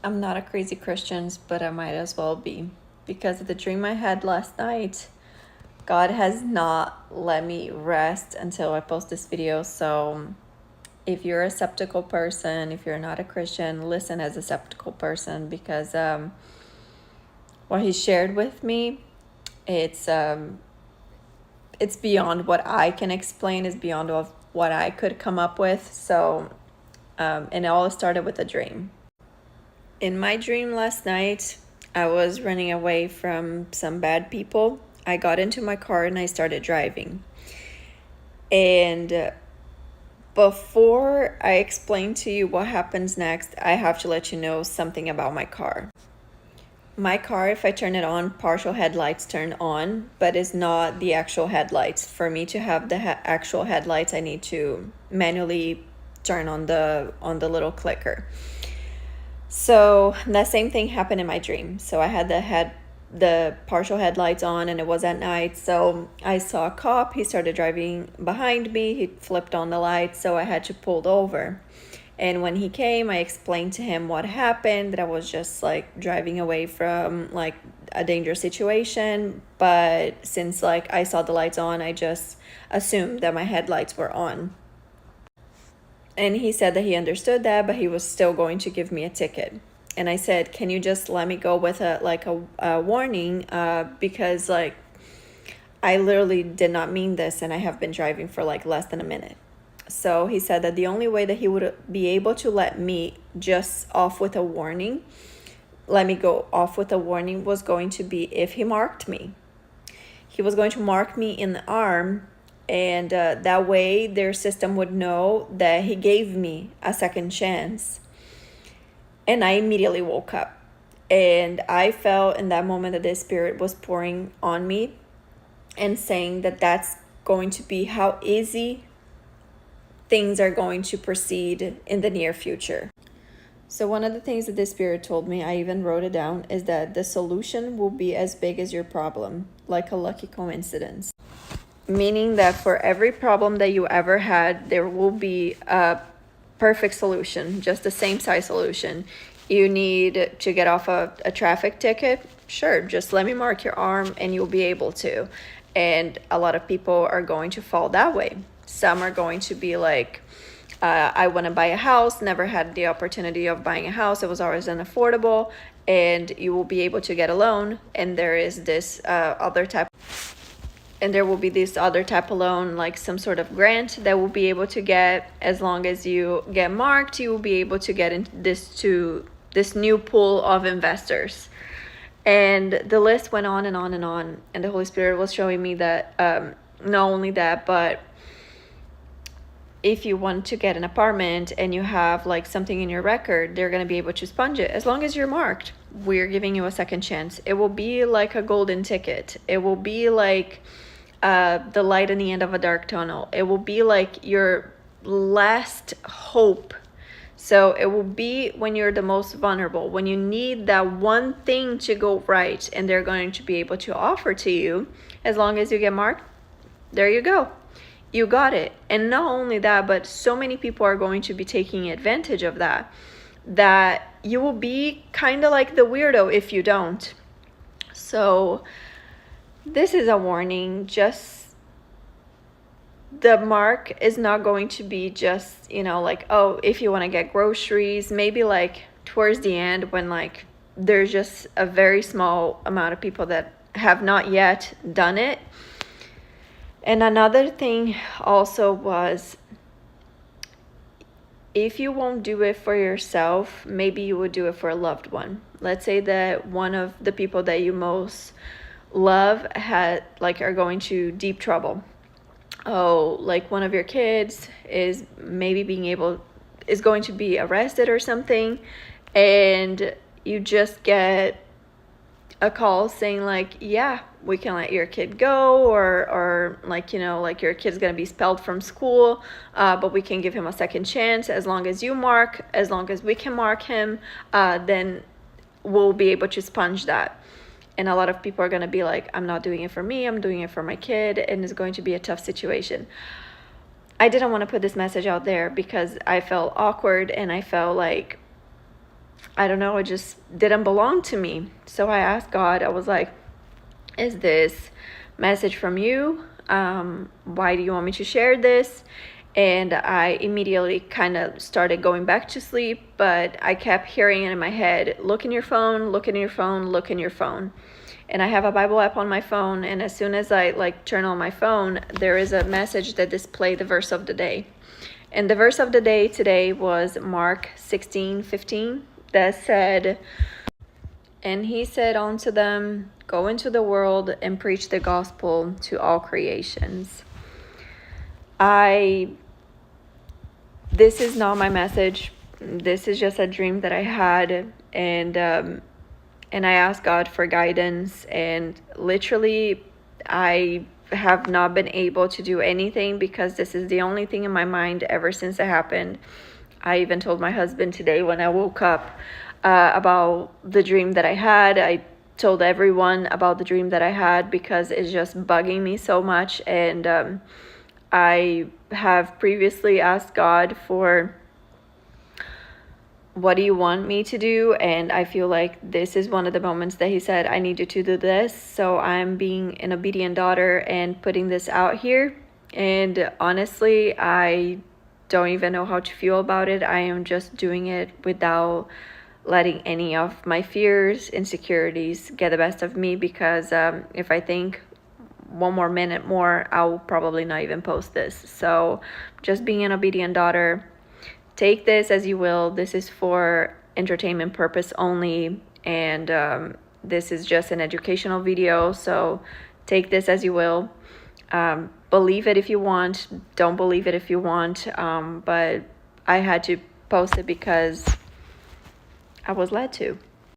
I'm not a crazy Christian, but I might as well be. Because of the dream I had last night, God has not let me rest until I post this video. So if you're a skeptical person, if you're not a Christian, listen as a skeptical person, because what he shared with me, it's beyond what I can explain, it's beyond of what I could come up with. So and it all started with a dream. In my dream last night, I was running away from some bad people. I got into my car and I started driving. And before I explain to you what happens next, I have to let you know something about my car. My car, if I turn it on, partial headlights turn on, but it's not the actual headlights. For me to have the actual headlights, I need to manually turn on the little clicker. So that same thing happened in my dream. So I had the partial headlights on, and it was at night. So I saw a cop. He started driving behind me. He flipped on the lights, so I had to pull over. And when he came, I explained to him what happened, that I was just like driving away from like a dangerous situation. But since like I saw the lights on, I just assumed that my headlights were on. And he said that he understood that, but he was still going to give me a ticket. And I said, can you just let me go with a warning? Because like I literally did not mean this, and I have been driving for like less than a minute. So he said that the only way that he would be able to let me just off with a warning, let me go off with a warning, was going to be if he marked me. He was going to mark me in the arm, and that way their system would know that he gave me a second chance. And I immediately woke up, and I felt in that moment that the Spirit was pouring on me and saying that that's going to be how easy things are going to proceed in the near future. So one of the things that the Spirit told me, I even wrote it down, is that the solution will be as big as your problem, like a lucky coincidence. Meaning that for every problem that you ever had, there will be a perfect solution, just the same size solution. You need to get off a traffic ticket? Sure, just let me mark your arm and you'll be able to. And a lot of people are going to fall that way. Some are going to be like, I want to buy a house, never had the opportunity of buying a house, it was always unaffordable, and you will be able to get a loan, and there is this there will be this other type of loan, like some sort of grant that will be able to get. As long as you get marked, you will be able to get into this new pool of investors. And the list went on and on and on, and the Holy Spirit was showing me that not only that, but if you want to get an apartment and you have like something in your record, they're going to be able to sponge it. As long as you're marked, we're giving you a second chance. It will be like a golden ticket. It will be like the light in the end of a dark tunnel. It will be like your last hope. So it will be when you're the most vulnerable, when you need that one thing to go right, and they're going to be able to offer to you. As long as you get marked, there you go. You got it. And not only that, but so many people are going to be taking advantage of that you will be kind of like the weirdo if you don't. So this is a warning. Just the mark is not going to be just, like, oh, if you want to get groceries, maybe like towards the end when like there's just a very small amount of people that have not yet done it. And another thing also was, if you won't do it for yourself, maybe you would do it for a loved one. Let's say that one of the people that you most love are going to deep trouble. Oh, like one of your kids is going to be arrested or something, and you just get a call saying like, yeah, we can let your kid go, or like, like your kid's gonna be expelled from school, but we can give him a second chance. As long as we can mark him, then we'll be able to sponge that. And a lot of people are gonna be like, I'm not doing it for me, I'm doing it for my kid, and it's going to be a tough situation. I didn't want to put this message out there because I felt awkward, and I felt like I don't know, it just didn't belong to me. So I asked God, I was like, is this message from you? Why do you want me to share this? And I immediately kind of started going back to sleep, but I kept hearing it in my head, look in your phone, look in your phone, look in your phone. And I have a Bible app on my phone, and as soon as I turn on my phone, there is a message that display the verse of the day. And the verse of the day today was Mark 16:15, that said, and he said unto them, go into the world and preach the gospel to all creations. This is not my message. This is just a dream that I had, and I asked God for guidance, and literally I have not been able to do anything because this is the only thing in my mind ever since it happened. I even told my husband today when I woke up about the dream that I had. I told everyone about the dream that I had because it's just bugging me so much, and I have previously asked God for what do you want me to do, and I feel like this is one of the moments that he said I need you to do this. So I'm being an obedient daughter and putting this out here, and honestly I don't even know how to feel about it. I am just doing it without letting any of my fears, insecurities get the best of me, because if I think one more minute more, I'll probably not even post this. So just being an obedient daughter. Take this as you will. This is for entertainment purpose only, and this is just an educational video, so take this as you will. Believe it if you want, don't believe it if you want, but I had to post it because I was led to.